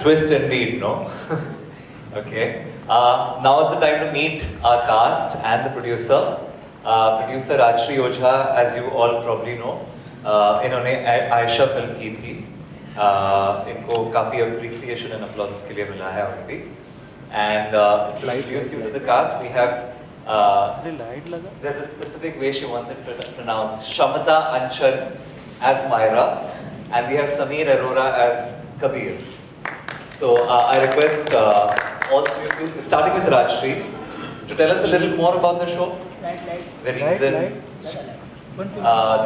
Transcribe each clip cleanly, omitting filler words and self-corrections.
Twist indeed, no? Okay. Now is the time to meet our cast and the producer. Producer Rajshri Ojha, as you all probably know, इन्होंने Ayesha film की थी. इनको काफ़ी appreciation and applause इसके लिए मिला है already. And to introduce you to the cast, we have there's a specific way she wants it pronounced. Shamata Anchan as Myra, and we have Sameer Arora as Kabir. So I request all three of you, starting with Rajshri, to tell us a little more about the show, the reason,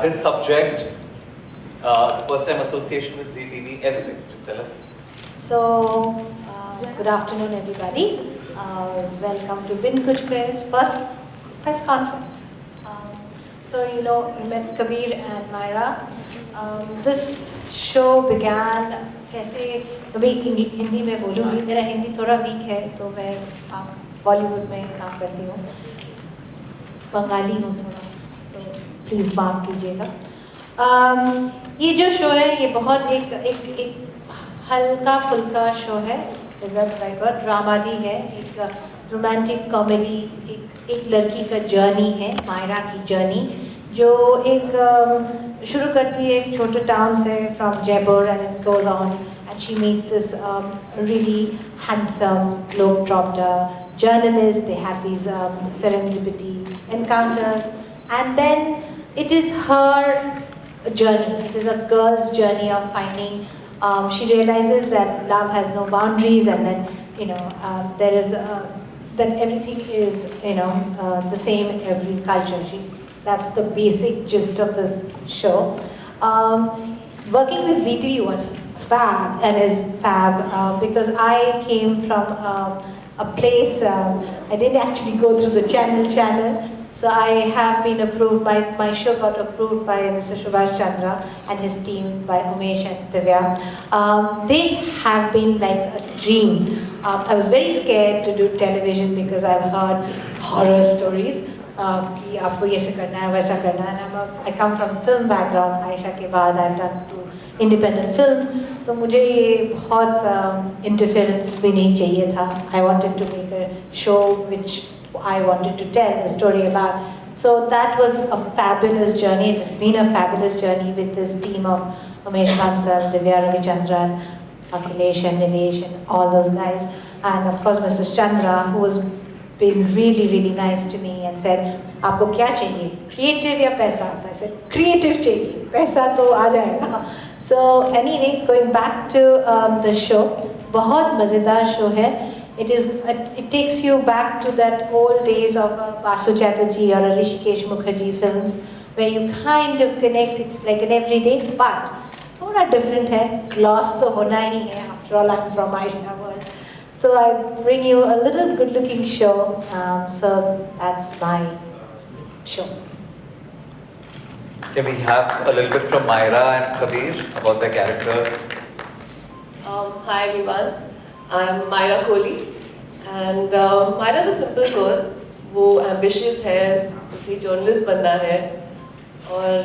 this subject, first time association with Zee TV, everything. Just tell us. So, good afternoon everybody. Welcome to Bin Kuch Bear's first press conference. So you know, you met Kabir and Myra. This show began, कैसे अभी हिंदी में बोलूँगी, मेरा हिंदी थोड़ा week है तो मैं बॉलीवुड में काम करती हूँ, बंगाली हूँ थोड़ा, तो प्लीज़ माफ़ कीजिएगा. ये जो शो है ये बहुत एक हल्का फुल्का शो है, ड्रामाडी है, एक रोमांटिक कॉमेडी, एक लड़की का जर्नी है, मायरा की जर्नी, जो एक शुरू करती है एक छोटे टाउन से from Jaipur and it goes on and she meets this really handsome globetrotter journalist. They have these serendipity encounters, and then it is her journey. It is a girl's journey of finding. She realizes that love has no boundaries, and then there is that everything is the same in every culture. That's the basic gist of this show. Working with Zee TV was fab and is fab because I came from a place, I didn't actually go through the channel, so I have been approved, my show got approved by Mr. Subhash Chandra and his team, by Umesh and Divya. They have been like a dream. I was very scared to do television because I've heard horror stories. कि आपको ये से करना है वैसा करना है. I come from film background. Ayesha के बाद I've done 2 independent films. तो मुझे ये बहुत interference भी नहीं चाहिए था. I wanted to make a show which I wanted to tell the story about. So that was a fabulous journey. It has been a fabulous journey with this team of Umesh Bansal, Divya Ravichandran, Akhilesh and Nilesh and all those guys, and of course Mr. Chandra, who was been really nice to me and said, आपको क्या चाहिए, creative या पैसा? So I said, creative चाहिए, पैसा तो आ जाएगा. So anyway, going back to the show, बहुत मज़ेदार show है. It takes you back to that old days of Basu Chatterjee or a Rishikesh Mukherjee films, where you kind of connect. It's like an everyday, but थोड़ा different है. Gloss तो होना ही है. After all, I'm from Aisha world. So I bring you a little good-looking show. So that's my show. Can we have a little bit from Myra and Kabir about their characters? Hi everyone, I'm Myra Kohli, and Myra is a simple girl. वो ambitious है, उसे journalist बनना है, और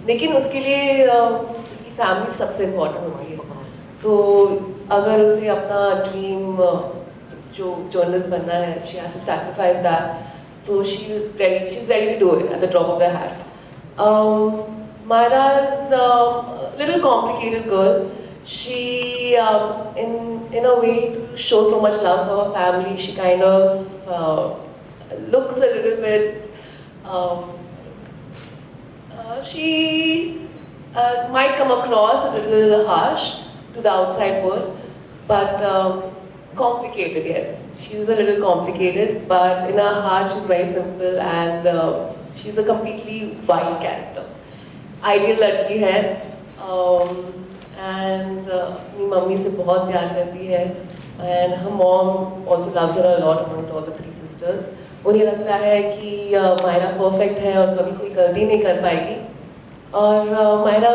लेकिन उसके लिए उसकी family सबसे important होती है. तो अगर उसे अपना ड्रीम जो जर्नलिस्ट बनना है, she has to sacrifice that, so she's ready to do it at the drop of the hat. Myra is a little complicated girl. She in a way to show so much love for her family, she kind of looks a little bit she might come across a little harsh to the outside world, but complicated, yes. She's a little complicated, but in her heart she's very simple, and she's a completely white character. Ideal लड़की है, and अपनी mummy से बहुत प्यार करती है, and her mom also loves her a lot amongst all the 3 sisters. उन्हें लगता है कि मायरा perfect है और कभी कोई गलती नहीं कर पाएगी, और मायरा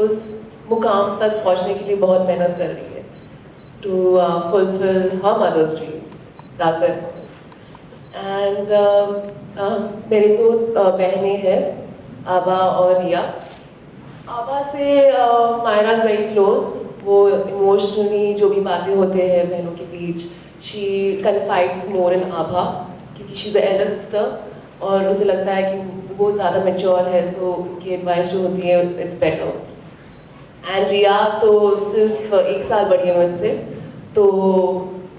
उस मुकाम तक पहुंचने के लिए बहुत मेहनत कर रही है to fulfill her mother's dreams rather than hers. And मेरे 2 बहनें हैं, आबा और रिया. आबा से Myra is very close. वो इमोशनली जो भी बातें होते हैं बहनों के बीच, शी कन्फाइड्स मोर इन आभा क्योंकि she is the Elder sister और उसे लगता है कि वो ज़्यादा मैच्योर है, सो उनकी एडवाइस जो होती है इट्स बेटर। एंड रिया तो सिर्फ 1 साल बड़ी है मुझसे, तो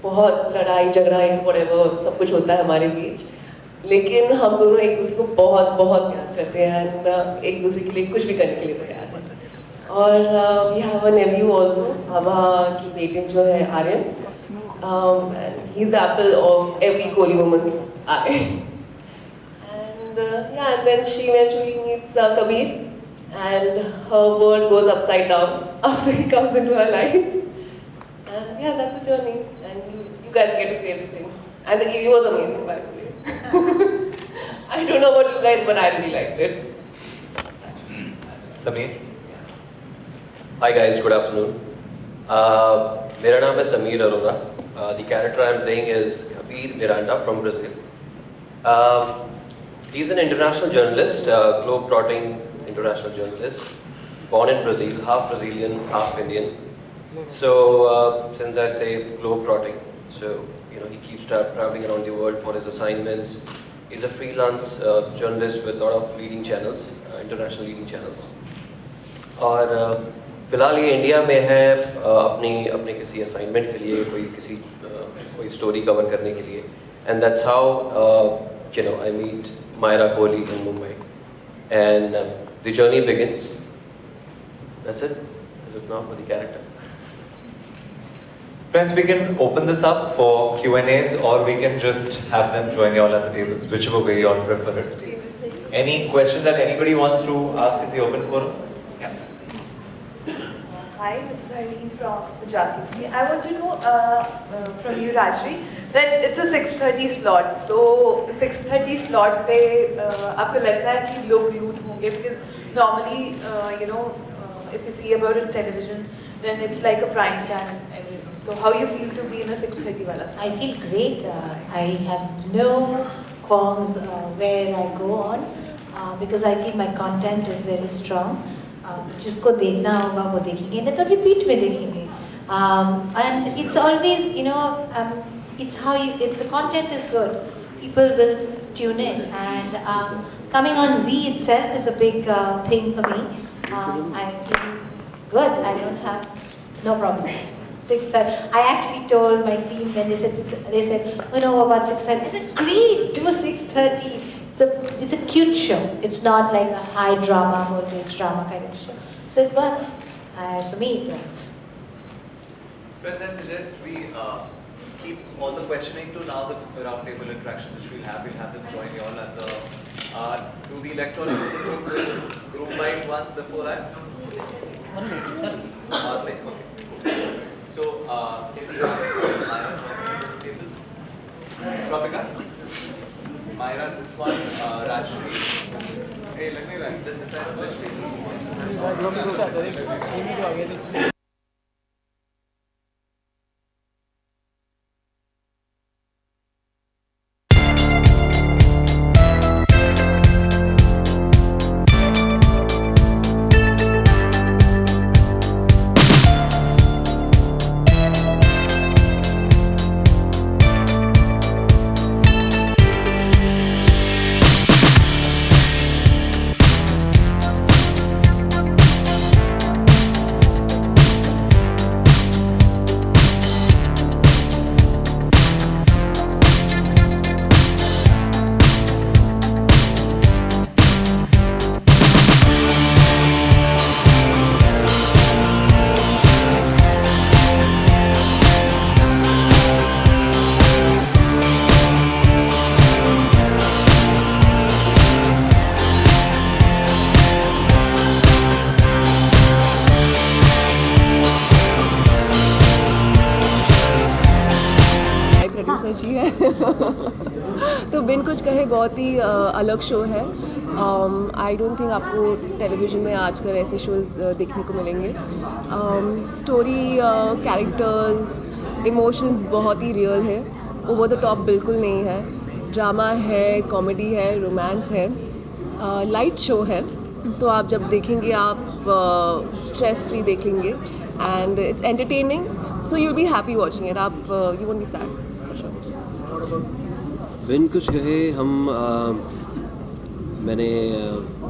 बहुत लड़ाई झगड़ा व्हाटएवर सब कुछ होता है हमारे बीच, लेकिन हम दोनों एक दूसरे को बहुत बहुत प्यार करते हैं एंड एक दूसरे के लिए कुछ भी करने के लिए तैयार हैं। और we have a nephew also, Abha की बेटे जो है Aryan, he is the apple of every Koli woman's eye. And yeah, and then she eventually meets Kabir and her world goes upside down after he comes into her life. And yeah, that's the journey and you guys get to see everything. And the EV was amazing by the way. I don't know about you guys but I really liked it. Sameer? Hi guys, good afternoon. मेरा नाम है Sameer Arora. The character I am playing is Kabir Miranda from Brazil. He's an international journalist, globe-trotting international journalist, born in Brazil, half Brazilian, half Indian. So since I say globe-trotting, so he keeps traveling around the world for his assignments. He's a freelance journalist with a lot of leading channels, international leading channels. और फिलहाल ये India में है अपने किसी assignment के लिए, कोई स्टोरी कवर करने के लिए, and that's how I meet Myra Kohli in Mumbai, and the journey begins. That's it, as of now, for the character. Friends, we can open this up for Q&As or we can just have them join you all at the tables, whichever way you all prefer it. Any questions that anybody wants to ask in the open forum? Yes. Hi, this is Harleen from Gujarati. I want to know from you, Rajri, that it's a 6:30 slot. So 6:30 slot पे आपको लगता है कि लोग glued होंगे because normally if you see about it television then it's like a prime time and everything. So how you feel to be in a 6:30 wala slot? I feel great. I have no qualms where I go on because I feel my content is very strong. जिसको देखना होगा वो देखेंगे, नहीं तो repeat में देखेंगे. And it's always, it's how if the content is good, people will tune in. And coming on Z itself is a big thing for me. I feel good. I don't have no problem. 6:30. I actually told my team when they said about 6:30. I said, great, do 6:30. It's a cute show. It's not like a high drama, mortgage drama kind of show. So it works. For me, it works. Friends, I suggest we keep all the questioning to now the roundtable interaction which we'll have them join you all at the. Do the electronics group might once before that? Okay. So, can we have Myra from this table? Propika? Myra, this one, Rajshri. Hey, let me run. This is kind of which table? सची है तो बिन कुछ कहे बहुत ही अलग show है. I don't think आपको television में आजकल ऐसे शोज़ देखने को मिलेंगे. स्टोरी, कैरेक्टर्स, इमोशंस बहुत ही रियल है, ओवर द टॉप बिल्कुल नहीं है. ड्रामा है, कॉमेडी है, रोमांस है, लाइट शो है. तो आप जब देखेंगे आप स्ट्रेस फ्री देखेंगे. and it's entertaining, so you'll be happy watching it. You won't be sad for sure. बिन कुछ कहे हम मैंने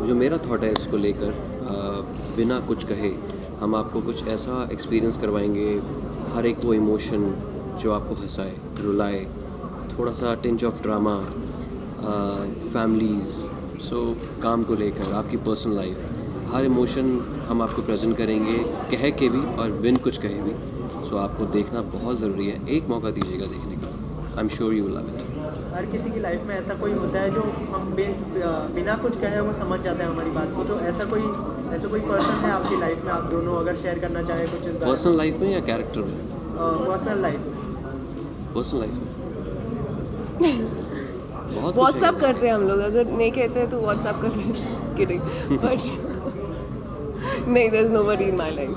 जो मेरा थॉट है इसको लेकर बिना कुछ कहे हम आपको कुछ ऐसा एक्सपीरियंस करवाएंगे, हर एक वो इमोशन जो आपको हंसाए, रुलाए, थोड़ा सा टिंच ऑफ ड्रामा, फैमिलीज़, सो काम को लेकर आपकी पर्सनल लाइफ, हर इमोशन हम आपको प्रेजेंट करेंगे, कह के भी और बिन कुछ कहे भी. सो आपको देखना बहुत ज़रूरी है, एक मौका दीजिएगा देखने का. I am sure you will love it. हर किसी की लाइफ में ऐसा कोई होता है जो हम बिना कुछ कहे वो समझ जाता है हमारी बात को. तो ऐसा कोई पर्सन है आपकी लाइफ में, आप दोनों अगर शेयर करना चाहें कुछ इस बारे पर्सनल लाइफ में या कैरेक्टर में? पर्सनल लाइफ में. पर्सनल लाइफ में बहुत कुछ व्हाट्सअप है. करते हैं हम लोग, अगर नहीं कहते हैं तो व्हाट्सअप करते हैं. किडिंग. बट नहीं, there is nobody in my life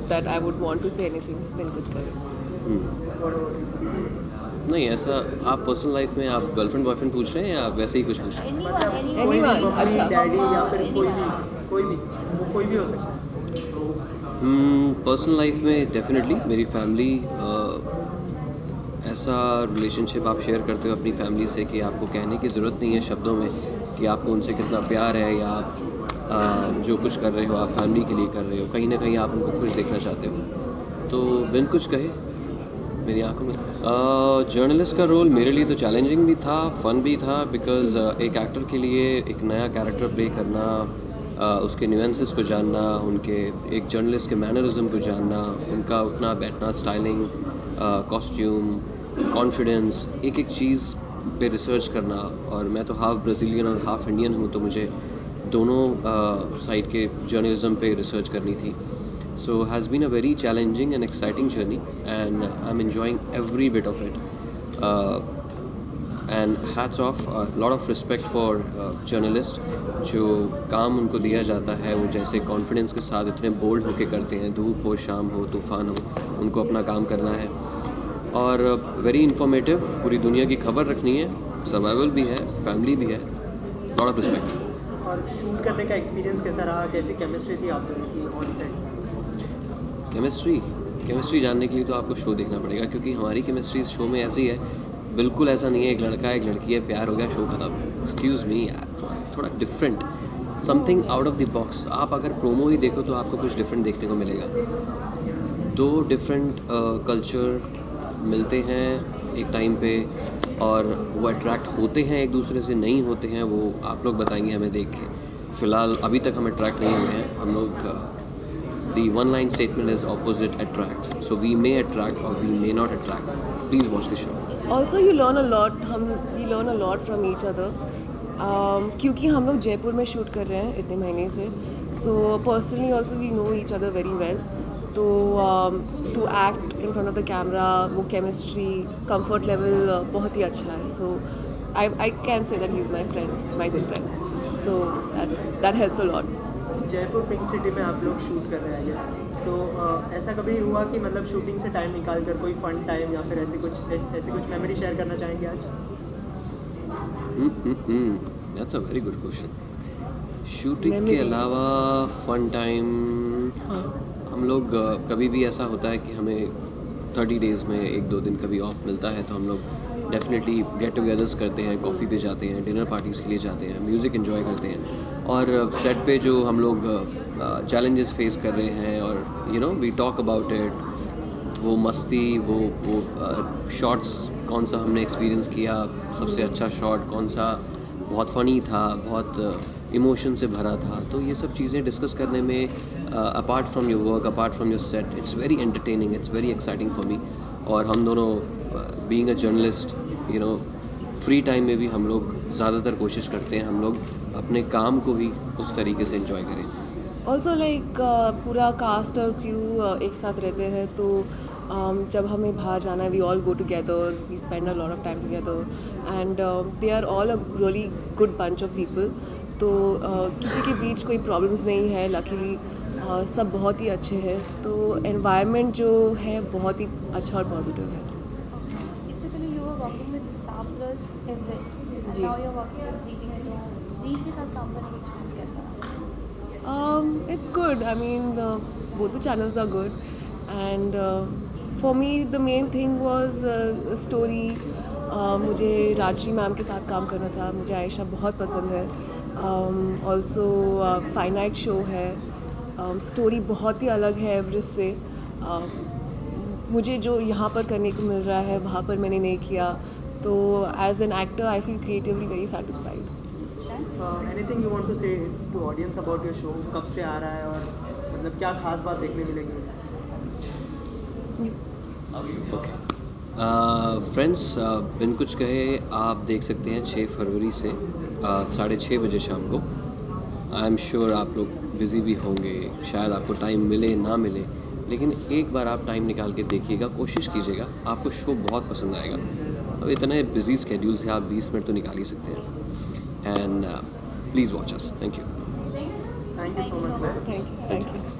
that I would want to say anything बिन कुछ कहे. नहीं ऐसा आप पर्सनल लाइफ में आप गर्लफ्रेंड बॉयफ्रेंड पूछ रहे हैं या वैसे ही कुछ पूछ रहे हैं? Anyone, अच्छा. डैडी या फिर कोई भी हो सकता है. पर्सनल लाइफ में डेफिनेटली मेरी फैमिली, ऐसा रिलेशनशिप आप शेयर करते हो अपनी फैमिली से कि आपको कहने की ज़रूरत नहीं है शब्दों में कि आपको उनसे कितना प्यार है, या आप जो कुछ कर रहे हो आप फैमिली के लिए कर रहे हो, कहीं ना कहीं आप उनको खुश देखना चाहते हो. तो बिन कुछ कहे मेरी आंखों में जर्नलिस्ट का रोल मेरे लिए तो चैलेंजिंग भी था, फ़न भी था, बिकॉज़ एक एक्टर के लिए एक नया कैरेक्टर प्ले करना, उसके न्यूएंसेस को जानना, उनके एक जर्नलिस्ट के मैनरिज्म को जानना, उनका उठना बैठना, स्टाइलिंग, कॉस्ट्यूम, कॉन्फिडेंस, एक एक चीज़ पे रिसर्च करना. और मैं तो हाफ ब्राज़ीलियन और हाफ इंडियन हूँ, तो मुझे दोनों साइड के जर्नलिज्म पे रिसर्च करनी थी. So has been a very challenging and exciting journey, and I'm enjoying every bit of it. And hats off, a lot of respect for journalists जो काम उनको दिया जाता है वो जैसे कॉन्फिडेंस के साथ इतने बोल्ड होके करते हैं, धूप हो, शाम हो, तूफ़ान हो, उनको अपना काम करना है. और वेरी इंफॉर्मेटिव, पूरी दुनिया की खबर रखनी है, सर्वाइवल भी है, फैमिली भी है. Lot of respect. और शूट करने का एक्सपीरियंस कैसा रहा, कैसी केमिस्ट्री थी आप दोनों की ऑन सेट? केमिस्ट्री जानने के लिए तो आपको शो देखना पड़ेगा, क्योंकि हमारी केमिस्ट्री इस शो में ऐसी है, बिल्कुल ऐसा नहीं है एक लड़का है एक लड़की है प्यार हो गया शो खत्म. एक्सक्यूज़ मी यार, थोड़ा different, something out of the box. आप अगर प्रोमो ही देखो तो आपको कुछ डिफरेंट देखने को मिलेगा. दो डिफरेंट कल्चर मिलते हैं एक टाइम पे, और वो अट्रैक्ट होते हैं एक दूसरे से, नहीं होते हैं वो आप लोग बताएंगे हमें देख के. फ़िलहाल अभी तक हम अट्रैक्ट नहीं हुए हैं. हम लोग the one line statement is opposite attracts, so we may attract or we may not attract. Please watch the show. Also you learn a lot, we learn a lot from each other. क्योंकि हम लोग जयपुर में shoot कर रहे हैं इतने महीने से, so personally also we know each other very well. तो to act in front of the camera, वो chemistry, comfort level बहुत ही अच्छा है. So I can say that he's my friend, my good friend. So that helps a lot. Jaipur pink city में आप लोग shoot कर रहे हैं. सो ऐसा कभी हुआ कि मतलब शूटिंग से टाइम निकाल कर कोई फन टाइम या फिर ऐसी कुछ मेमोरी शेयर करना चाहेंगे आज? That's a very good question. Shooting के अलावा फन टाइम, हम लोग कभी भी ऐसा होता है कि हमें 30 डेज़ में 1-2 दिन कभी ऑफ मिलता है, तो हम लोग डेफिनेटली गेट टुगेदर्स करते हैं, कॉफ़ी पे जाते हैं, डिनर पार्टीज़ के लिए जाते हैं, म्यूज़िक एंजॉय करते हैं. और सेट पे जो हम लोग चैलेंजेस फेस कर रहे हैं, और you know we talk about it, वो मस्ती, वो शॉट्स, कौन सा हमने एक्सपीरियंस किया, सबसे अच्छा शॉट कौन सा, बहुत फ़नी था, बहुत इमोशन से भरा था. तो ये सब चीज़ें डिस्कस करने में apart from your work, apart from your set, it's very entertaining, it's very exciting for me. और हम दोनों being a journalist, you know free time में भी हम लोग ज़्यादातर कोशिश करते हैं हम लोग अपने काम को ही उस तरीके से एंजॉय करें. ऑल्सो लाइक पूरा कास्ट और क्रू एक साथ रहते हैं, तो जब हमें बाहर जाना है we all go together, we spend a lot of time together, and they are all a really good bunch of people. तो किसी के बीच कोई प्रॉब्लम्स नहीं है, लकीली सब बहुत ही अच्छे हैं. तो एनवायरनमेंट जो है बहुत ही अच्छा और पॉजिटिव है. Basically, you were working with Star Plus Everest, and ji. now you're working with Zee. Zee के साथ काम करने का एक्सपीरियंस कैसा रहा? It's good. I mean, both the channels are good, and for me the main thing was story. मुझे Rajshree ma'am के साथ काम करना था. मुझे आयशा बहुत पसंद है. ऑल्सो फाइनाइट शो है. स्टोरी बहुत ही अलग है एवरेस्ट से. मुझे जो यहाँ पर करने को मिल रहा है वहाँ पर मैंने नहीं किया. तो as an actor I feel creatively very satisfied. Anything you want to say to audience about your show? कब से आ रहा है और मतलब क्या खास बात देखने मिलेगी? ओके फ्रेंड्स, बिन कुछ कहे आप देख सकते हैं 6 फरवरी से 6:30 बजे शाम को. आई एम श्योर आप लोग बिज़ी भी होंगे, शायद आपको टाइम मिले ना मिले, लेकिन एक बार आप टाइम निकाल के देखिएगा, कोशिश कीजिएगा, आपको शो बहुत पसंद आएगा. अब इतने बिजी स्केड्यूल से आप 20 मिनट तो निकाल ही सकते हैं. And please watch us. Thank you. Thank you so much. Thank you.